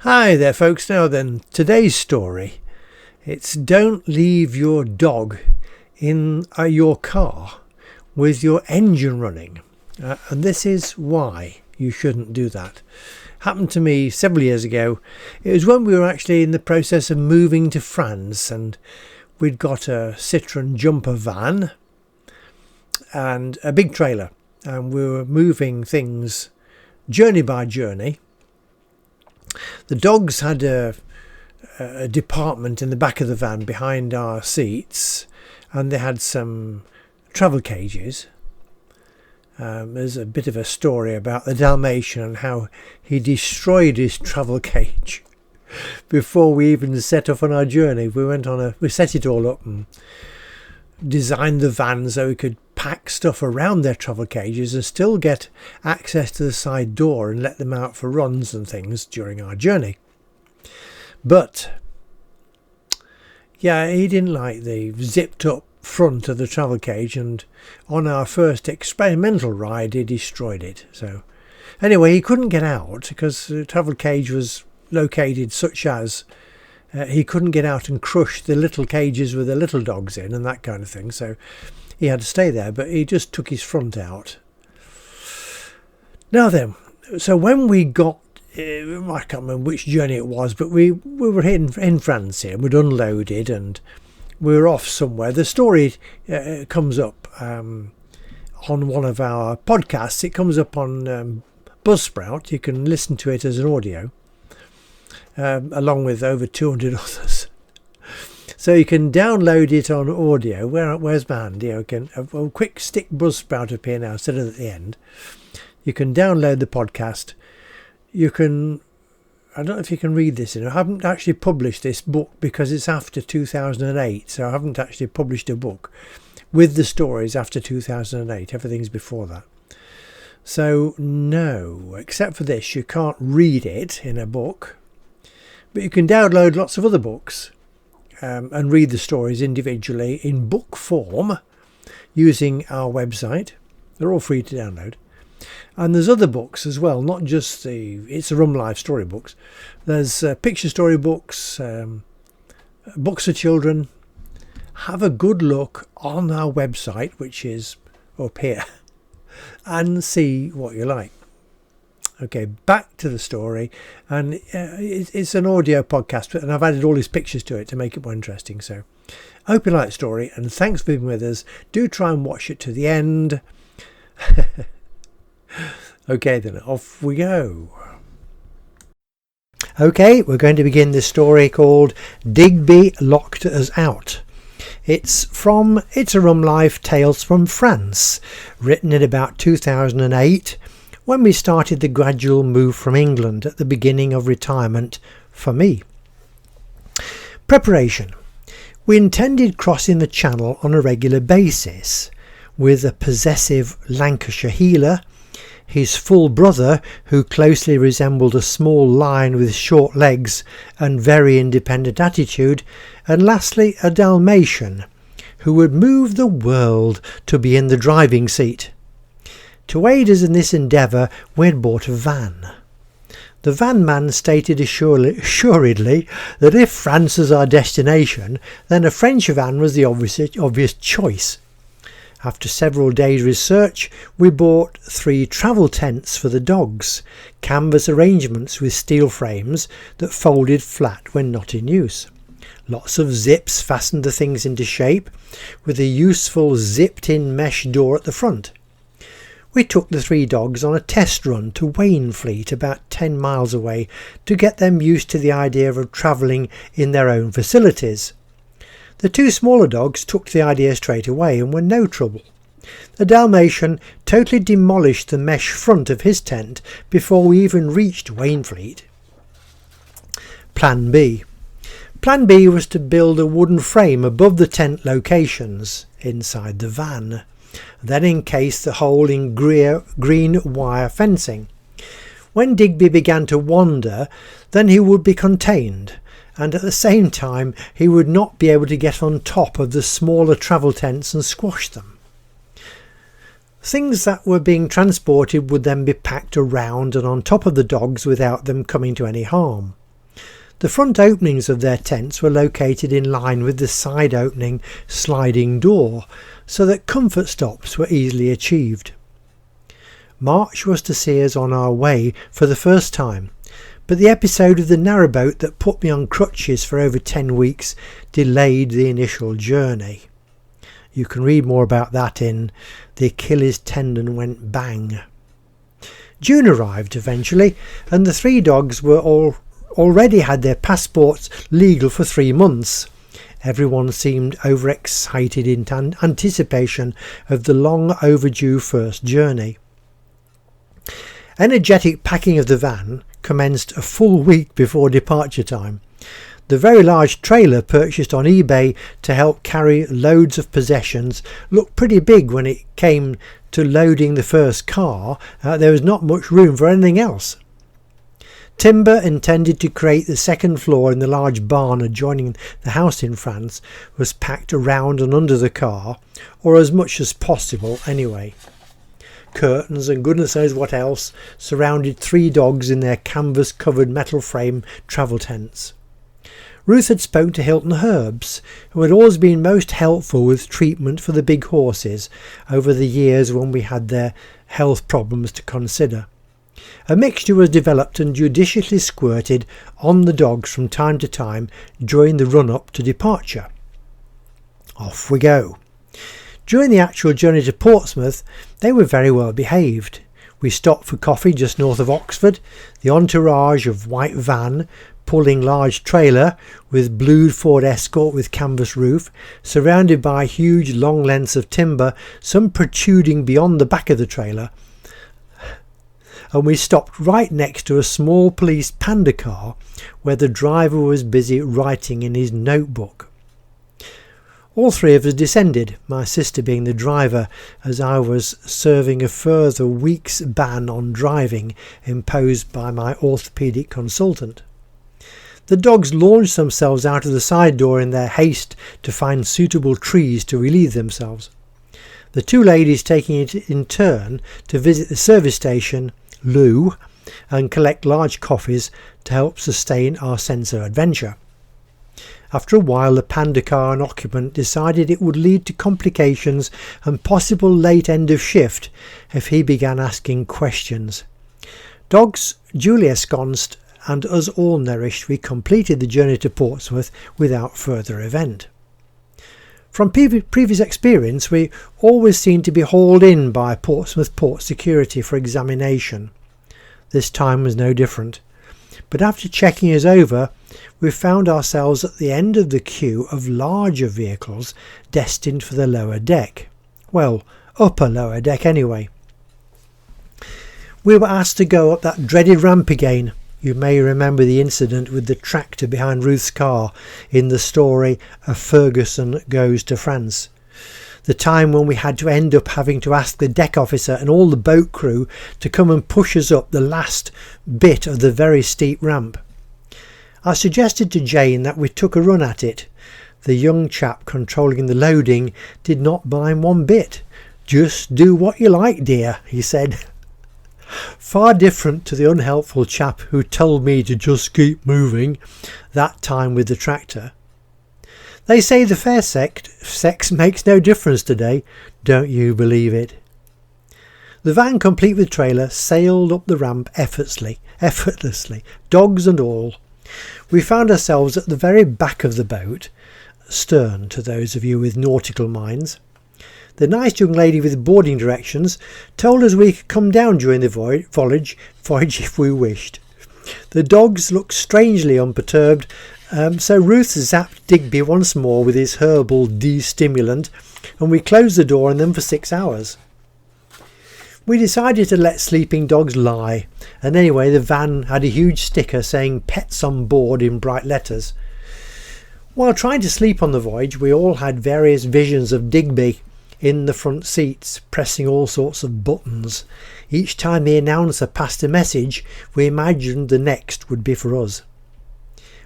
Hi there folks. Now then, today's story, it's don't leave your dog in your car with your engine running, and this is why you shouldn't do that. Happened to me several years ago. It was when we were actually in the process of moving to France, and we'd got a Citroen jumper van and a big trailer, and we were moving things journey by journey. The dogs had a department in the back of the van behind our seats, and they had some travel cages. There's a bit of a story about the Dalmatian and how he destroyed his travel cage before we even set off on our journey. We set it all up and designed the van so we could pack stuff around their travel cages and still get access to the side door and let them out for runs and things during our journey. But yeah, he didn't like the zipped up front of the travel cage, and on our first experimental ride he destroyed it. So anyway, he couldn't get out because the travel cage was located such as he couldn't get out and crush the little cages with the little dogs in and that kind of thing. So he had to stay there, but he just took his front out. Now then, so when we got, I can't remember which journey it was, but we were in France here, and we'd unloaded and we were off somewhere. The story comes up on one of our podcasts. It comes up on Buzzsprout. You can listen to it as an audio, along with over 200 others. So you can download it on audio. Where's my hand? You can a quick stick Buzzsprout up here now instead of at the end. You can download the podcast. You can, I don't know if you can read this. I haven't actually published this book because it's after 2008. So I haven't actually published a book with the stories after 2008. Everything's before that. So no, except for this, you can't read it in a book. But you can download lots of other books and read the stories individually in book form using our website. They're all free to download. And there's other books as well, not just the It's a Rum Life storybooks. There's picture storybooks, books for children. Have a good look on our website, which is up here, and see what you like. Okay, back to the story, and it's an audio podcast, and I've added all these pictures to it to make it more interesting. So I hope you like the story, and thanks for being with us. Do try and watch it to the end. Okay, then off we go. Okay, we're going to begin this story called Digby Locked Us Out. It's from It's a Rum Life Tales from France, written in about 2008, when we started the gradual move from England at the beginning of retirement for me. Preparation. We intended crossing the Channel on a regular basis, with a possessive Lancashire heeler, his full brother, who closely resembled a small lion with short legs and very independent attitude, and lastly a Dalmatian, who would move the world to be in the driving seat. To aid us in this endeavour, we had bought a van. The van man stated assuredly that if France was our destination, then a French van was the obvious choice. After several days' research, we bought 3 travel tents for the dogs, canvas arrangements with steel frames that folded flat when not in use. Lots of zips fastened the things into shape, with a useful zipped-in mesh door at the front. We took the 3 dogs on a test run to Wainfleet, about 10 miles away, to get them used to the idea of travelling in their own facilities. The 2 smaller dogs took the idea straight away and were no trouble. The Dalmatian totally demolished the mesh front of his tent before we even reached Wainfleet. Plan B. Plan B was to build a wooden frame above the tent locations inside the van, then encase the whole in green wire fencing. When Digby began to wander, then he would be contained, and at the same time he would not be able to get on top of the smaller travel tents and squash them. Things that were being transported would then be packed around and on top of the dogs without them coming to any harm. The front openings of their tents were located in line with the side opening sliding door, so that comfort stops were easily achieved. March was to see us on our way for the first time, but the episode of the narrowboat that put me on crutches for over 10 weeks delayed the initial journey. You can read more about that in The Achilles Tendon Went Bang. June arrived eventually, and the 3 dogs were already had their passports legal for 3 months. Everyone seemed overexcited in anticipation of the long overdue first journey. Energetic packing of the van commenced a full week before departure time. The very large trailer purchased on eBay to help carry loads of possessions looked pretty big when it came to loading the first car. There was not much room for anything else. Timber intended to create the second floor in the large barn adjoining the house in France was packed around and under the car, or as much as possible anyway. Curtains and goodness knows what else surrounded 3 dogs in their canvas-covered metal frame travel tents. Ruth had spoken to Hilton Herbs, who had always been most helpful with treatment for the big horses over the years when we had their health problems to consider. A mixture was developed and judiciously squirted on the dogs from time to time during the run-up to departure. Off we go. During the actual journey to Portsmouth, they were very well behaved. We stopped for coffee just north of Oxford. The entourage of white van, pulling large trailer with blued Ford Escort with canvas roof, surrounded by huge long lengths of timber, some protruding beyond the back of the trailer. And we stopped right next to a small police Panda car where the driver was busy writing in his notebook. All 3 of us descended, my sister being the driver, as I was serving a further week's ban on driving imposed by my orthopaedic consultant. The dogs launched themselves out of the side door in their haste to find suitable trees to relieve themselves. The 2 ladies taking it in turn to visit the service station, loo, and collect large coffees to help sustain our sense of adventure. After a while, the Panda car and occupant decided it would lead to complications and possible late end of shift if he began asking questions. Dogs duly ensconced and us all nourished, we completed the journey to Portsmouth without further event. From previous experience, we always seemed to be hauled in by Portsmouth Port Security for examination. This time was no different. But after checking us over, we found ourselves at the end of the queue of larger vehicles destined for the lower deck. Well, upper lower deck anyway. We were asked to go up that dreaded ramp again. You may remember the incident with the tractor behind Ruth's car in the story A Ferguson Goes to France. The time when we had to end up having to ask the deck officer and all the boat crew to come and push us up the last bit of the very steep ramp. I suggested to Jane that we took a run at it. The young chap controlling the loading did not mind one bit. "Just do what you like, dear," he said. Far different to the unhelpful chap who told me to just keep moving, that time with the tractor. They say the fair sex makes no difference today. Don't you believe it? The van, complete with trailer, sailed up the ramp effortlessly, dogs and all. We found ourselves at the very back of the boat, stern to those of you with nautical minds. The nice young lady with boarding directions told us we could come down during the voyage if we wished. The dogs looked strangely unperturbed, so Ruth zapped Digby once more with his herbal de-stimulant, and we closed the door on them for 6 hours. We decided to let sleeping dogs lie, and anyway the van had a huge sticker saying "Pets on Board" in bright letters. While trying to sleep on the voyage, we all had various visions of Digby in the front seats, pressing all sorts of buttons. Each time the announcer passed a message, we imagined the next would be for us.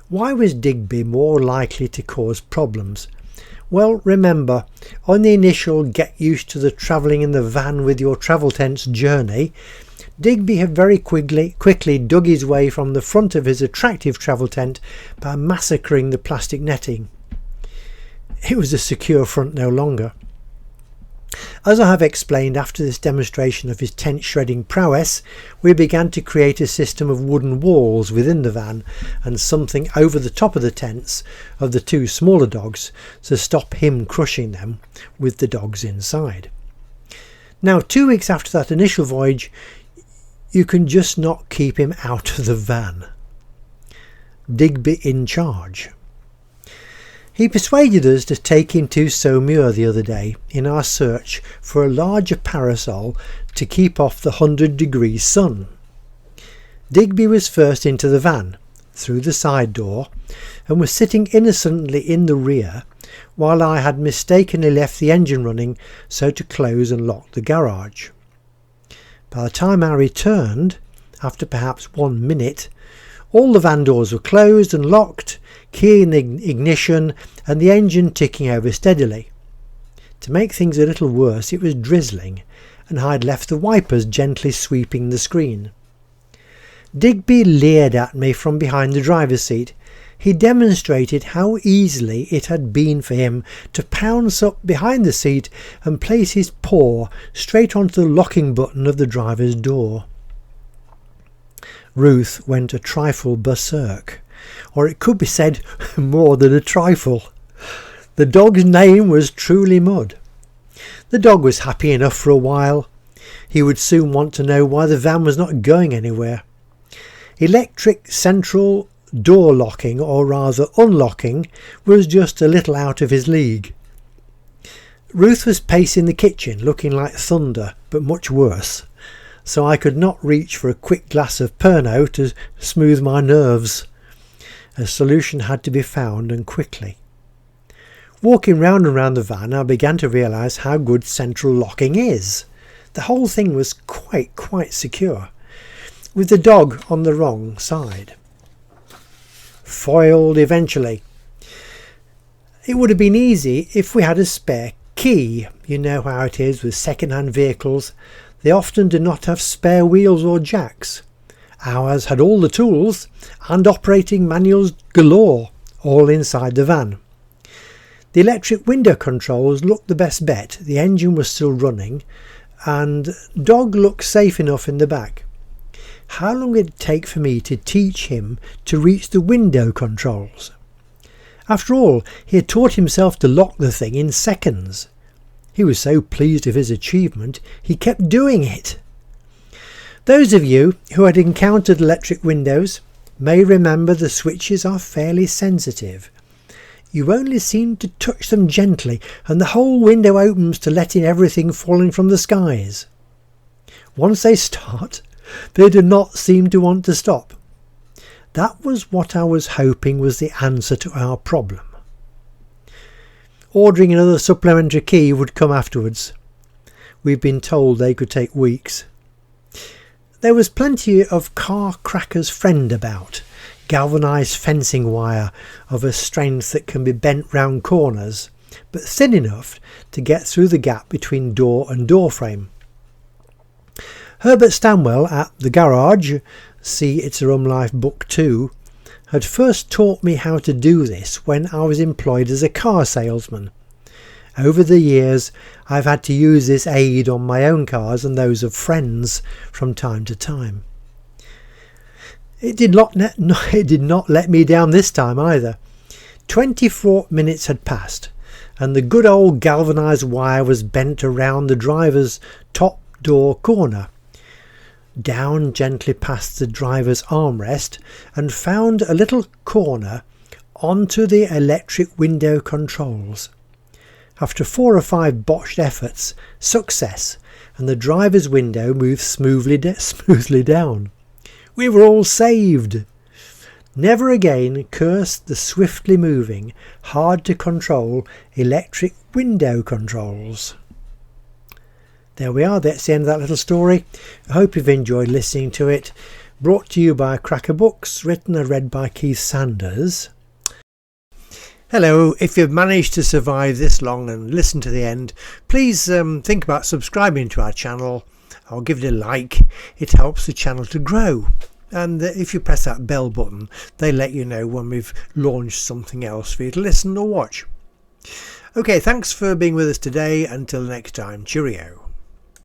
Why was Digby more likely to cause problems? Well, remember, on the initial get used to the travelling in the van with your travel tents journey, Digby had very quickly dug his way from the front of his attractive travel tent by massacring the plastic netting. It was a secure front no longer. As I have explained, after this demonstration of his tent shredding prowess, we began to create a system of wooden walls within the van and something over the top of the tents of the two smaller dogs to stop him crushing them with the dogs inside. Now, 2 weeks after that initial voyage, you can just not keep him out of the van. Digby in charge. He persuaded us to take him to Saumur the other day in our search for a larger parasol to keep off the 100-degree sun. Digby was first into the van, through the side door, and was sitting innocently in the rear while I had mistakenly left the engine running so to close and lock the garage. By the time I returned, after perhaps 1 minute, all the van doors were closed and locked, key in ignition, and the engine ticking over steadily. To make things a little worse, it was drizzling, and I had left the wipers gently sweeping the screen. Digby leered at me from behind the driver's seat. He demonstrated how easily it had been for him to pounce up behind the seat and place his paw straight onto the locking button of the driver's door. Ruth went a trifle berserk, or it could be said more than a trifle. The dog's name was truly Mud. The dog was happy enough for a while. He would soon want to know why the van was not going anywhere. Electric central door locking, or rather unlocking, was just a little out of his league. Ruth was pacing the kitchen, looking like thunder, but much worse, so I could not reach for a quick glass of Pernod to smooth my nerves. A solution had to be found, and quickly. Walking round and round the van, I began to realise how good central locking is. The whole thing was quite secure, with the dog on the wrong side. Foiled eventually. It would have been easy if we had a spare key. You know how it is with second-hand vehicles. They often do not have spare wheels or jacks. Ours had all the tools and operating manuals galore, all inside the van. The electric window controls looked the best bet. The engine was still running, and dog looked safe enough in the back. How long would it take for me to teach him to reach the window controls? After all, he had taught himself to lock the thing in seconds. He was so pleased with his achievement, he kept doing it. Those of you who had encountered electric windows may remember the switches are fairly sensitive. You only seem to touch them gently and the whole window opens to let in everything falling from the skies. Once they start, they do not seem to want to stop. That was what I was hoping was the answer to our problem. Ordering another supplementary key would come afterwards. We've been told they could take weeks. There was plenty of car cracker's friend about, galvanised fencing wire of a strength that can be bent round corners, but thin enough to get through the gap between door and door frame. Herbert Stanwell at the garage, see It's a Rum Life Book 2, had first taught me how to do this when I was employed as a car salesman. Over the years, I've had to use this aid on my own cars and those of friends from time to time. It did not let me down this time either. 24 minutes had passed, and the good old galvanised wire was bent around the driver's top door corner, down gently past the driver's armrest, and found a little corner onto the electric window controls. After 4 or 5 botched efforts, success, and the driver's window moved smoothly down. We were all saved. Never again curse the swiftly moving, hard to control electric window controls. There we are, that's the end of that little story. I hope you've enjoyed listening to it. Brought to you by Cracker Books, written and read by Keith Sanders. Hello, if you've managed to survive this long and listen to the end, please think about subscribing to our channel or give it a like. It helps the channel to grow. And if you press that bell button, they let you know when we've launched something else for you to listen or watch. Okay, thanks for being with us today. Until next time, cheerio.